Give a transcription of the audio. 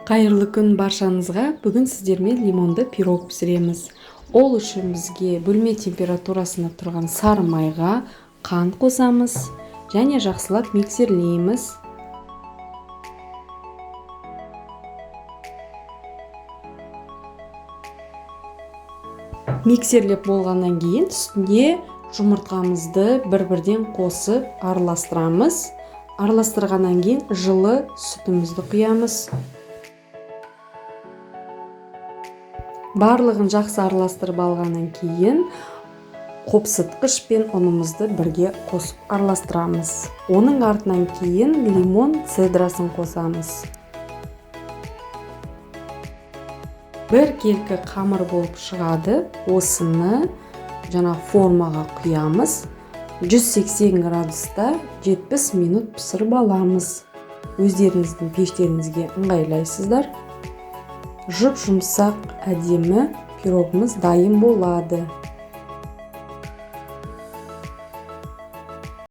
Кайырлы күн баршаңызға. Бүгін сіздермен лимонды пирог пісіреміз. Ол үшін бізге бөлме температурасында тұрған сары майға қант қосамыз және жақсылап миксерлейміз. Миксерлеп болғаннан кейін үстіне жұмыртқамызды бір-бірден қосып араластырамыз. Араластырғаннан кейін жылы сүтімізді құямыз. Барлығын жақсы араластырып алғаннан кейін қопсытқыш пен ұнымызды бірге қосып араластырамыз. Оның артынан кейін лимон цедрасын қосамыз. Бір келкі қамыр болып шығады. Осыны жаңа формаға құямыз. 180 градуста 70 минут пісіріп аламыз. Өздеріңіздің пештеріңізге ыңғайлайсыздар. Жұп-жұмсақ әдемі пирогымыз дайын болады.